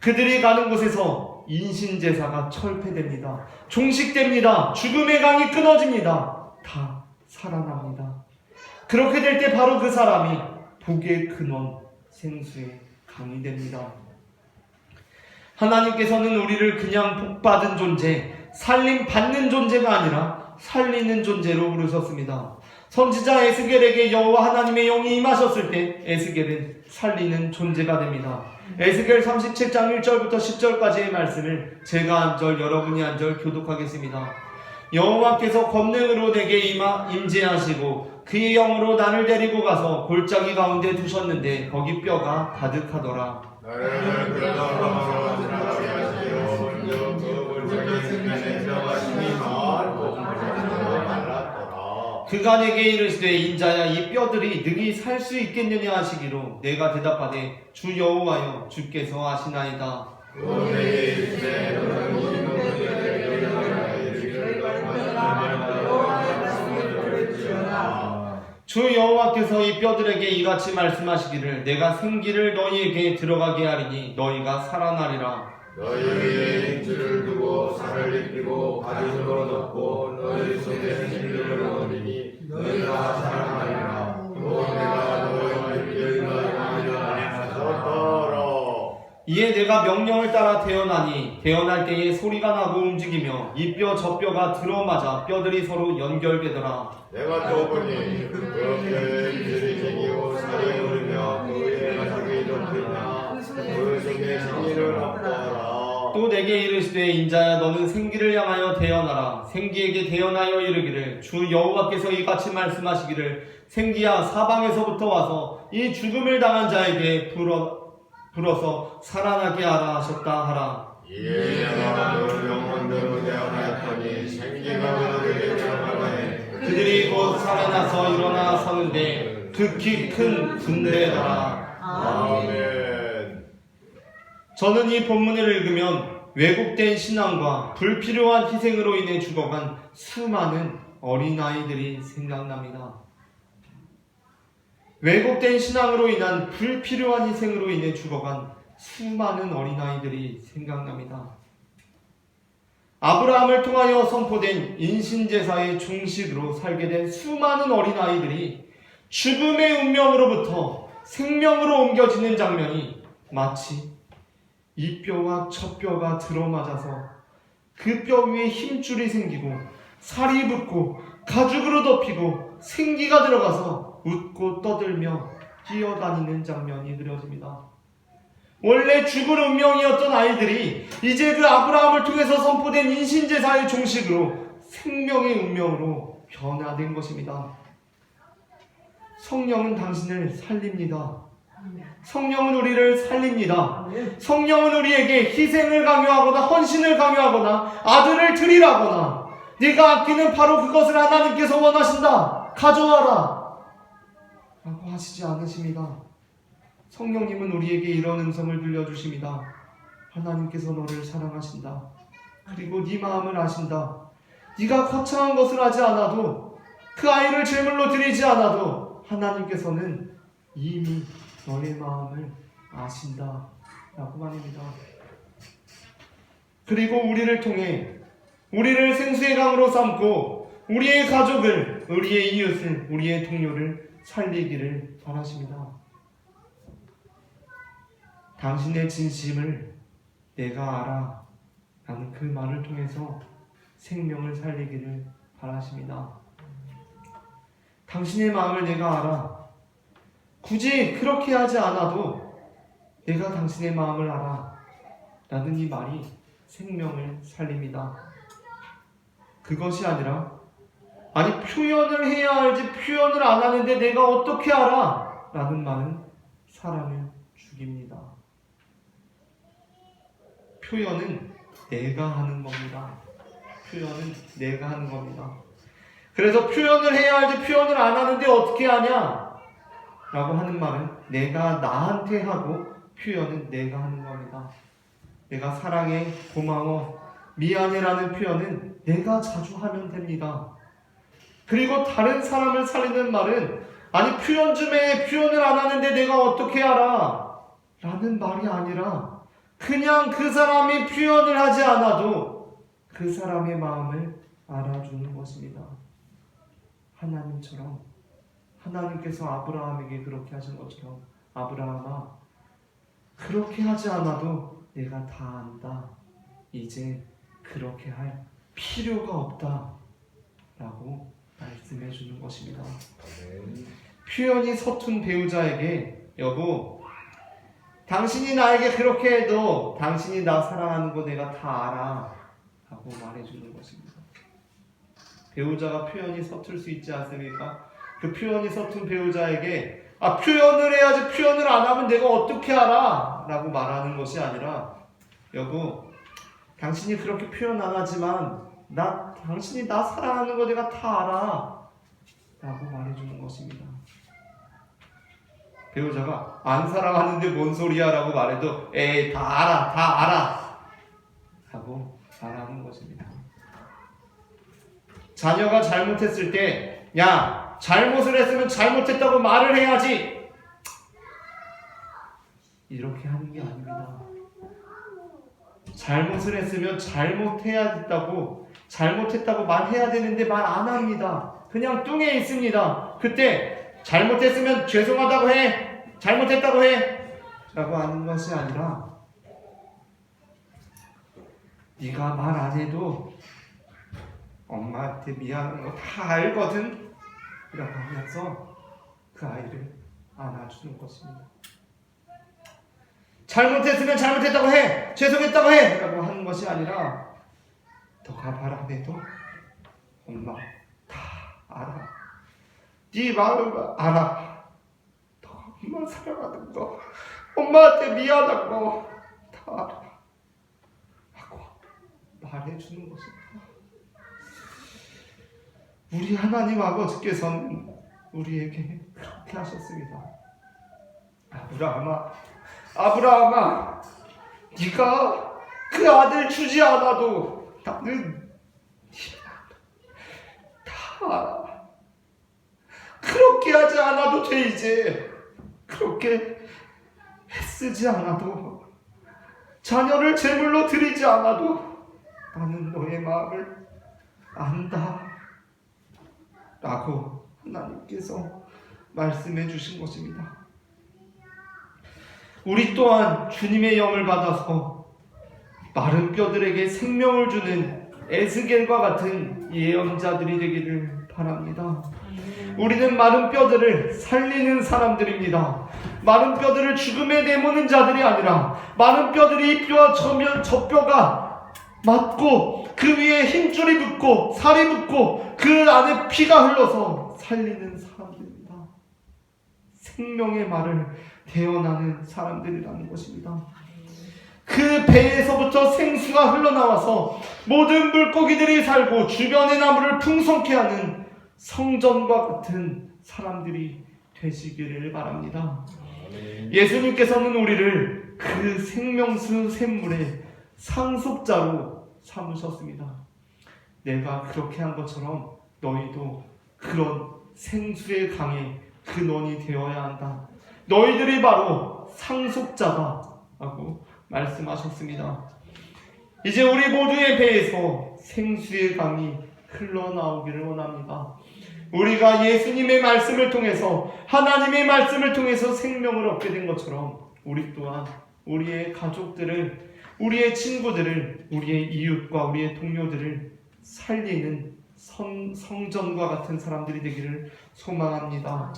그들이 가는 곳에서 인신제사가 철폐됩니다. 종식됩니다. 죽음의 강이 끊어집니다. 다 살아납니다. 그렇게 될 때 바로 그 사람이 복의 근원, 생수의 강이 됩니다. 하나님께서는 우리를 그냥 복받은 존재, 살림 받는 존재가 아니라 살리는 존재로 부르셨습니다. 선지자 에스겔에게 여호와 하나님의 영이 임하셨을 때 에스겔은 살리는 존재가 됩니다. 에스겔 37장 1절부터 10절까지의 말씀을 제가 한 절, 여러분이 한 절 교독하겠습니다. 여호와께서 권능으로 내게 임재하시고 그의 영으로 나를 데리고 가서 골짜기 가운데 두셨는데 거기 뼈가 가득하더라. 나를 그러므로 지나가게 하시고 그 골짜기 생명의 뼈가 힘이 많고 말랐더라. 그가 내게 이르시되 인자야 이 뼈들이 능히 살 수 있겠느냐 하시기로 내가 대답하되 주 여호와여 주께서 아시나이다. 또 내게 이르시되 너는 이 뼈들을 내어라 이르기를 너희가 여호와의 말씀을 들을지어다. 주 여호와께서 이 뼈들에게 이같이 말씀하시기를 내가 생기를 너희에게 들어가게 하리니 너희가 살아나리라. 너희의 행주를 두고 살을 입히고 가죽으로 덮고 너희 속에 생기를 얻으리니 너희가 살아나리라. 또 내가 너희를 일러하리라. 이에 내가 명령을 따라 태어나니 태어날 때에 소리가 나고 움직이며 이 뼈 저 뼈가 들어맞아 뼈들이 서로 연결되더라. 내가 또 보니 그 뼈에 이들이 생기고 살이 오르며 그의 가죽이 덮이며 그 속에 생기를 없더라. 또 내게 이르시되 인자야 너는 생기를 향하여 태어나라. 생기에게 태어나여 이르기를 주 여호와께서 이같이 말씀하시기를 생기야 사방에서부터 와서 이 죽음을 당한 자에게 불어서 살아나게 하라 하셨다 하라. 이에 내가 너를 영혼대로 태어났더니 생기가 그들에게 들어가네. 그들이 곧 살아나서 일어나 서는데 극히 큰 군대더라. 아멘. 저는 이 본문을 읽으면 왜곡된 신앙과 불필요한 희생으로 인해 죽어간 수많은 어린아이들이 생각납니다. 왜곡된 신앙으로 인한 불필요한 희생으로 인해 죽어간 수많은 어린아이들이 생각납니다. 아브라함을 통하여 선포된 인신제사의 종식으로 살게 된 수많은 어린아이들이 죽음의 운명으로부터 생명으로 옮겨지는 장면이 마치 이 뼈와 저 뼈가 들어맞아서 그 뼈 위에 힘줄이 생기고 살이 붙고 가죽으로 덮이고 생기가 들어가서 웃고 떠들며 뛰어다니는 장면이 그려집니다. 원래 죽을 운명이었던 아이들이 이제 그 아브라함을 통해서 선포된 인신제사의 종식으로 생명의 운명으로 변화된 것입니다. 성령은 당신을 살립니다. 성령은 우리를 살립니다. 성령은 우리에게 희생을 강요하거나 헌신을 강요하거나 아들을 드리라거나 네가 아끼는 바로 그것을 하나님께서 원하신다. 가져와라. 라고 하시지 않으십니다. 성령님은 우리에게 이런 음성을 들려주십니다. 하나님께서 너를 사랑하신다. 그리고 네 마음을 아신다. 네가 거창한 것을 하지 않아도 그 아이를 제물로 드리지 않아도 하나님께서는 이미 너의 마음을 아신다 라고 말입니다. 그리고 우리를 통해 우리를 생수의 강으로 삼고 우리의 가족을, 우리의 이웃을, 우리의 동료를 살리기를 바라십니다. 당신의 진심을 내가 알아 라는 그 말을 통해서 생명을 살리기를 바라십니다. 당신의 마음을 내가 알아. 굳이 그렇게 하지 않아도 내가 당신의 마음을 알아 라는 이 말이 생명을 살립니다. 그것이 아니라 아니 표현을 해야 알지 표현을 안 하는데 내가 어떻게 알아? 라는 말은 사람을 죽입니다. 표현은 내가 하는 겁니다. 표현은 내가 하는 겁니다. 그래서 표현을 해야 알지 표현을 안 하는데 어떻게 하냐? 라고 하는 말은 내가 나한테 하고 표현은 내가 하는 겁니다. 내가 사랑해, 고마워, 미안해 라는 표현은 내가 자주 하면 됩니다. 그리고 다른 사람을 살리는 말은 아니 표현 좀 해, 표현을 안 하는데 내가 어떻게 알아? 라는 말이 아니라 그냥 그 사람이 표현을 하지 않아도 그 사람의 마음을 알아주는 것입니다. 하나님처럼 하나님께서 아브라함에게 그렇게 하신 것처럼 아브라함아 그렇게 하지 않아도 내가 다 안다. 이제 그렇게 할 필요가 없다 라고 말씀해 주는 것입니다. 표현이 서툰 배우자에게 여보 당신이 나에게 그렇게 해도 당신이 나 사랑하는 거 내가 다 알아 라고 말해주는 것입니다. 배우자가 표현이 서툴 수 있지 않습니까? 그 표현이 서툰 배우자에게 표현을 해야지 표현을 안 하면 내가 어떻게 알아? 라고 말하는 것이 아니라 여보 당신이 그렇게 표현 안 하지만 당신이 나 사랑하는 거 내가 다 알아 라고 말해주는 것입니다. 배우자가 안 사랑하는데 뭔 소리야 라고 말해도 에이 다 알아 하고 말하는 것입니다. 자녀가 잘못했을 때 야 잘못을 했으면 잘못했다고 말을 해야지 이렇게 하는 게 아닙니다. 잘못을 했으면 잘못했다고 말해야 되는데 말 안 합니다. 그냥 뚱에 있습니다. 그때 잘못했으면 죄송하다고 해, 잘못했다고 해 라고 하는 것이 아니라 네가 말 안 해도 엄마한테 미안한 거 다 알거든 라고 하면서 그 아이를 안아주는 것입니다. 잘못했으면 잘못했다고 해, 죄송했다고 해 라고 하는 것이 아니라 너가 말 안 해도 엄마 다 알아, 네 마음 알아, 너가 엄마 사랑하는 거, 엄마한테 미안한 거 다 알아 하고 말해주는 것입니다. 우리 하나님 아버지께서는 우리에게 그렇게 하셨습니다. 아브라함아, 네가 그 아들 주지 않아도 나는 다 알아. 그렇게 하지 않아도 돼. 이제 그렇게 애쓰지 않아도, 자녀를 제물로 드리지 않아도 나는 너의 마음을 안다 라고 하나님께서 말씀해 주신 것입니다. 우리 또한 주님의 영을 받아서 마른 뼈들에게 생명을 주는 에스겔과 같은 예언자들이 되기를 바랍니다. 우리는 마른 뼈들을 살리는 사람들입니다. 마른 뼈들을 죽음에 내모는 자들이 아니라 마른 뼈들이 이 뼈와 저 뼈가 맞고 그 위에 힘줄이 붙고 살이 붙고 그 안에 피가 흘러서 살리는 사람들입니다. 생명의 말을 대언하는 사람들이라는 것입니다. 그 배에서부터 생수가 흘러나와서 모든 물고기들이 살고 주변의 나무를 풍성케 하는 성전과 같은 사람들이 되시기를 바랍니다. 예수님께서는 우리를 그 생명수 샘물의 상속자로 삼으셨습니다. 내가 그렇게 한 것처럼 너희도 그런 생수의 강의 근원이 되어야 한다. 너희들이 바로 상속자다 하고 말씀하셨습니다. 이제 우리 모두의 배에서 생수의 강이 흘러나오기를 원합니다. 우리가 예수님의 말씀을 통해서, 하나님의 말씀을 통해서 생명을 얻게 된 것처럼 우리 또한 우리의 가족들을, 우리의 친구들을, 우리의 이웃과 우리의 동료들을 살리는 성전과 같은 사람들이 되기를 소망합니다.